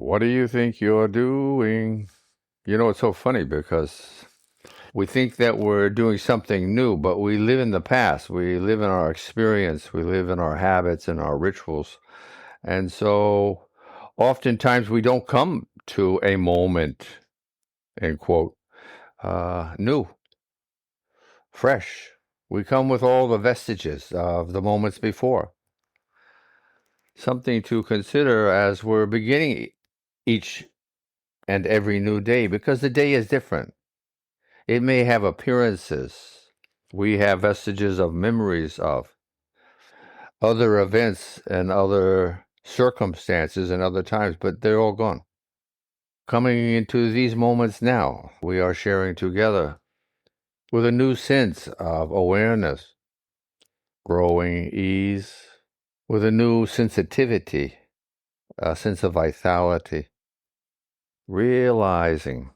What do you think you're doing? It's so funny because we think that we're doing something new, but we live in the past. We live in our experience. We live in our habits and our rituals. And so oftentimes we don't come to a moment, end quote, new, fresh. We come with all the vestiges of the moments before. Something to consider as we're beginning each and every new day because the day is different. It may have appearances. We have vestiges of memories of other events and other circumstances and other times, but they're all gone. Coming into these moments now, we are sharing together with a new sense of awareness, growing ease, with a new sensitivity, a sense of vitality, realizing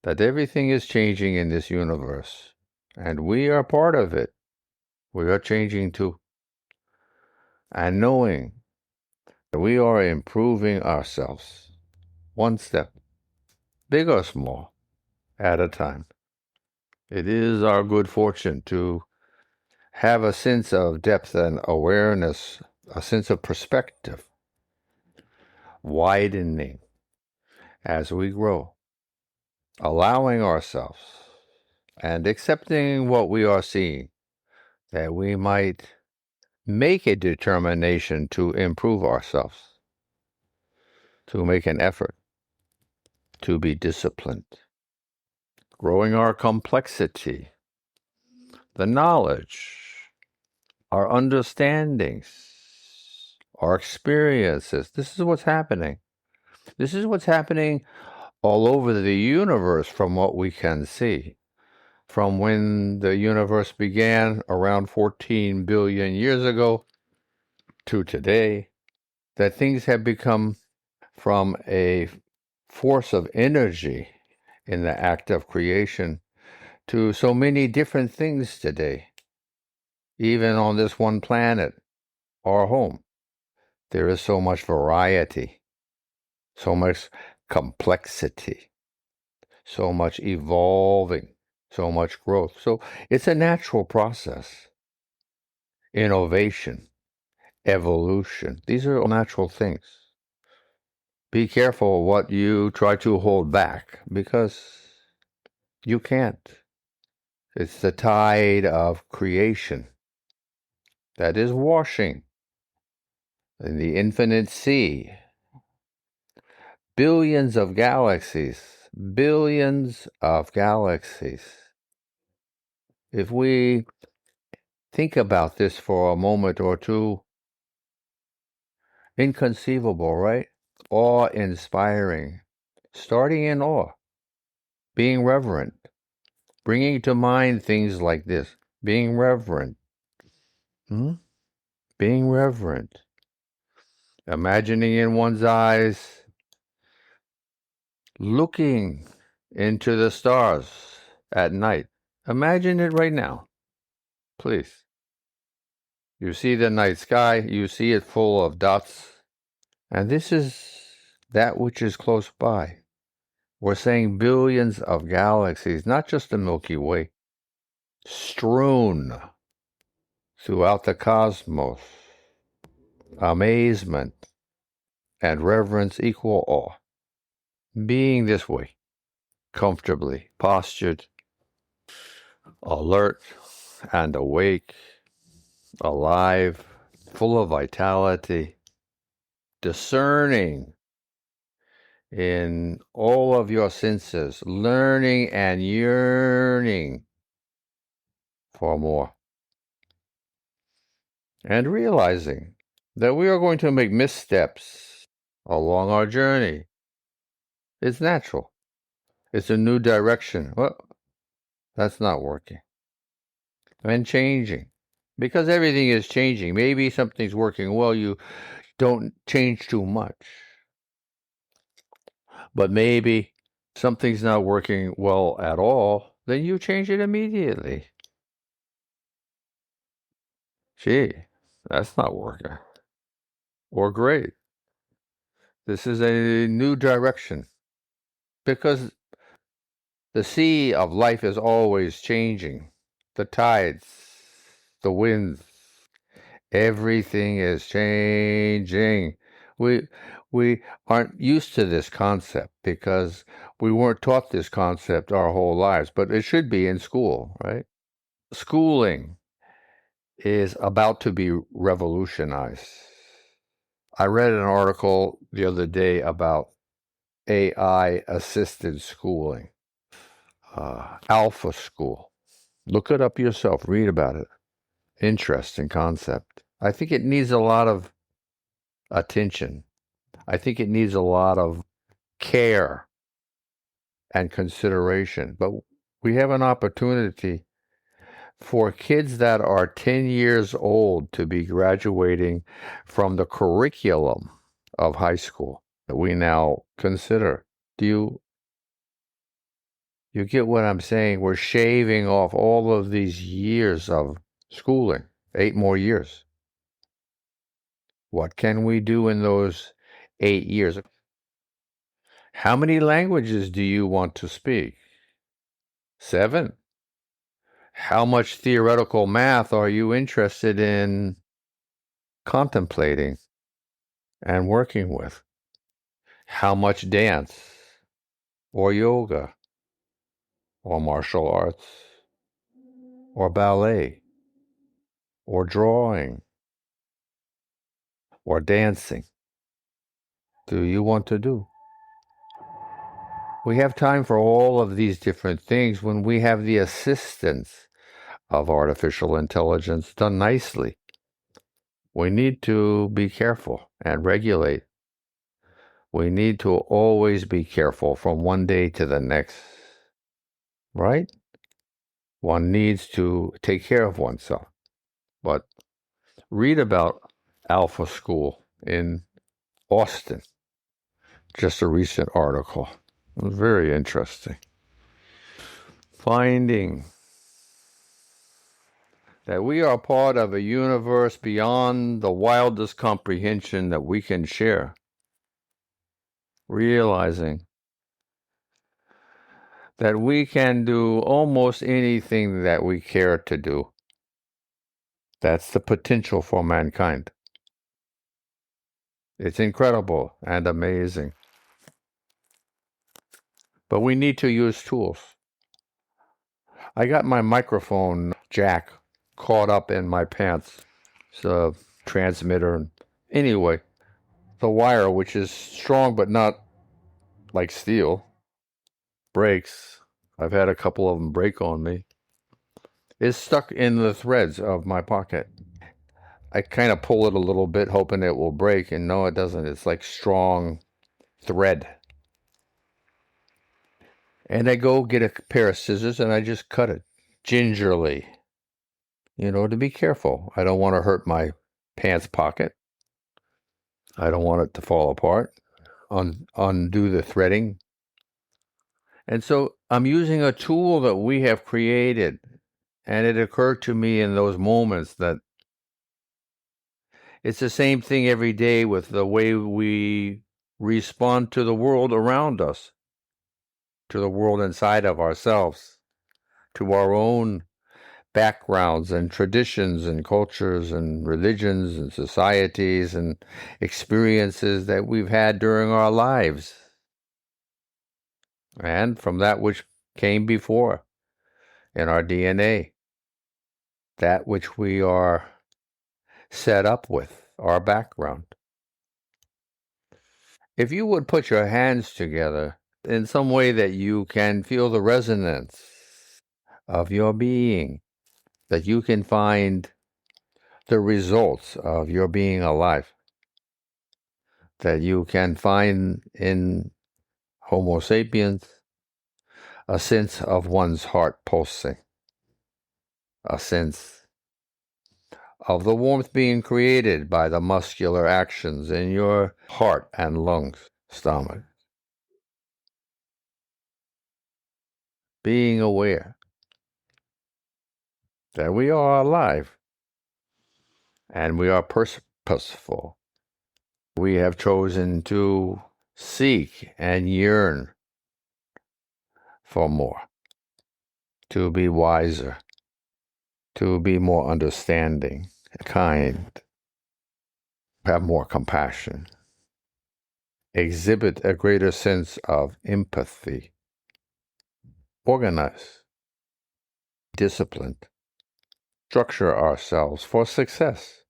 that everything is changing in this universe, and we are part of it. We are changing too. And knowing that we are improving ourselves, one step, big or small, at a time. It is our good fortune to have a sense of depth and awareness, a sense of perspective, widening as we grow, allowing ourselves and accepting what we are seeing, that we might make a determination to improve ourselves, to make an effort, to be disciplined, growing our complexity, the knowledge, our understandings, our experiences. This is what's happening. This is what's happening all over the universe from what we can see. From when the universe began around 14 billion years ago to today, that things have become from a force of energy in the act of creation to so many different things today. Even on this one planet, our home, there is so much variety, so much complexity, so much evolving, so much growth. So it's a natural process. Innovation, evolution, these are all natural things. Be careful what you try to hold back because you can't. It's the tide of creation that is washing in the infinite sea. Billions of galaxies, billions of galaxies. If we think about this for a moment or two, inconceivable, right? Awe-inspiring. Starting in awe, being reverent, bringing to mind things like this, being reverent. Being reverent. Imagining in one's eyes, looking into the stars at night. Imagine it right now, please. You see the night sky, you see it full of dots, and this is that which is close by. We're saying billions of galaxies, not just the Milky Way, strewn throughout the cosmos. Amazement and reverence equal awe. Being this way, comfortably postured, alert and awake, alive, full of vitality, discerning in all of your senses, learning and yearning for more, and realizing that we are going to make missteps along our journey. It's natural. It's a new direction. Well, that's not working. And changing. Because everything is changing. Maybe something's working well, you don't change too much. But maybe something's not working well at all, then you change it immediately. Gee, that's not working. Or great. This is a new direction because the sea of life is always changing. The tides, the winds, everything is changing. We we aren't used to this concept because we weren't taught this concept our whole lives, but it should be in school, right? Schooling is about to be revolutionized. I read an article the other day about AI assisted schooling, Alpha School. Look it up yourself, read about it. Interesting concept. I think it needs a lot of attention. I think it needs a lot of care and consideration. But we have an opportunity for kids that are 10 years old to be graduating from the curriculum of high school that we now consider. Do you get what I'm saying? We're shaving off all of these years of schooling, 8 more years. What can we do in those 8 years? How many languages do you want to speak? 7. How much theoretical math are you interested in contemplating and working with? How much dance or yoga or martial arts or ballet or drawing or dancing do you want to do? We have time for all of these different things when we have the assistance of artificial intelligence done nicely. We need to be careful and regulate. We need to always be careful from one day to the next, right? One needs to take care of oneself. But read about Alpha School in Austin, just a recent article. It was very interesting. Finding that we are part of a universe beyond the wildest comprehension that we can share. Realizing that we can do almost anything that we care to do. That's the potential for mankind. It's incredible and amazing. But we need to use tools. I got my microphone jack caught up in my pants. It's a transmitter. Anyway, the wire, which is strong but not like steel, breaks. I've had a couple of them break on me. Is stuck in the threads of my pocket. I kind of pull it a little bit, hoping it will break, and no, it doesn't. It's like strong thread. And I go get a pair of scissors and I just cut it gingerly, to be careful. I don't want to hurt my pants pocket. I don't want it to fall apart, undo the threading. And so I'm using a tool that we have created. And it occurred to me in those moments that it's the same thing every day with the way we respond to the world around us, to the world inside of ourselves, to our own backgrounds and traditions and cultures and religions and societies and experiences that we've had during our lives, and from that which came before in our DNA, that which we are set up with, our background. If you would put your hands together in some way that you can feel the resonance of your being, that you can find the results of your being alive, that you can find in Homo sapiens a sense of one's heart pulsing, a sense of the warmth being created by the muscular actions in your heart and lungs, stomach. Being aware that we are alive and we are purposeful We have chosen to seek and yearn for more, to be wiser, to be more understanding, kind, have more compassion, exhibit a greater sense of empathy, organize, disciplined, structure ourselves for success.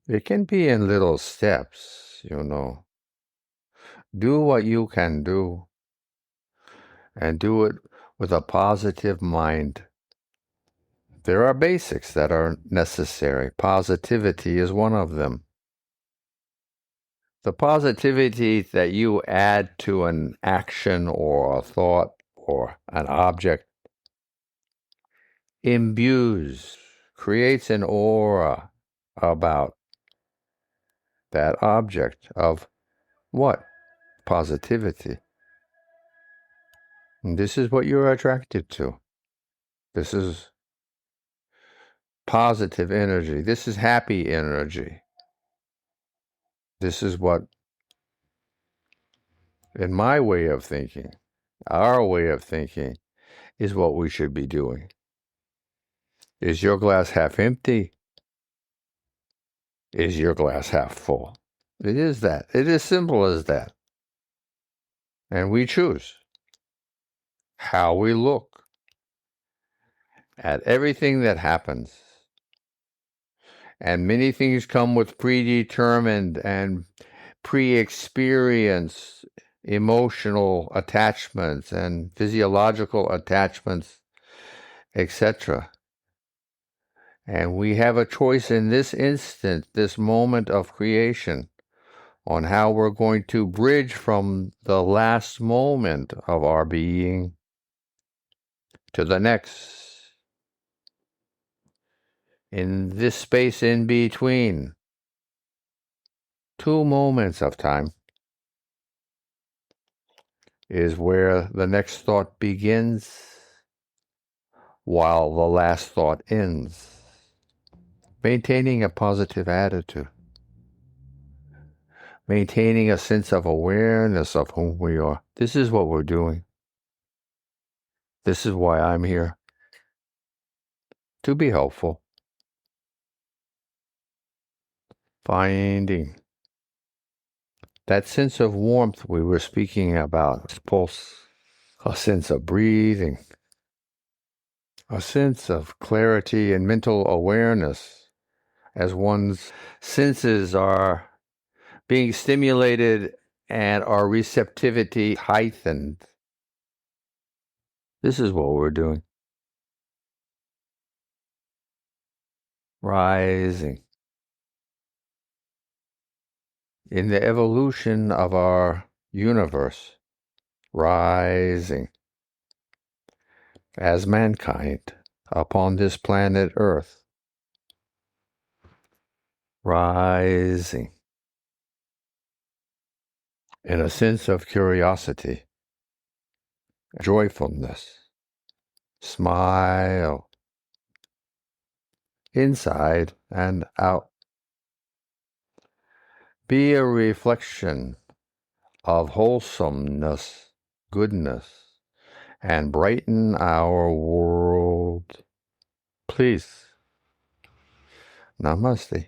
It can be in little steps, Do what you can do, and do it with a positive mind. There are basics that are necessary. Positivity is one of them. The positivity that you add to an action or a thought or an object imbues, creates an aura about that object of what? Positivity. And this is what you're attracted to. This is positive energy. This is happy energy. This is what, in my way of thinking, our way of thinking, is what we should be doing. Is your glass half empty? Is your glass half full? It is that. It is simple as that. And we choose how we look at everything that happens. And many things come with predetermined and pre-experienced emotional attachments and physiological attachments, etc. And we have a choice in this instant, this moment of creation, on how we're going to bridge from the last moment of our being to the next. In this space in between, 2 moments of time is where the next thought begins while the last thought ends. Maintaining a positive attitude. Maintaining a sense of awareness of who we are. This is what we're doing. This is why I'm here. To be helpful. Finding that sense of warmth we were speaking about, pulse, a sense of breathing, a sense of clarity and mental awareness as one's senses are being stimulated and our receptivity heightened. This is what we're doing. Rising. In the evolution of our universe, rising as mankind upon this planet Earth, rising in a sense of curiosity, joyfulness, smile, inside and out. Be a reflection of wholesomeness, goodness, and brighten our world. Please. Namaste.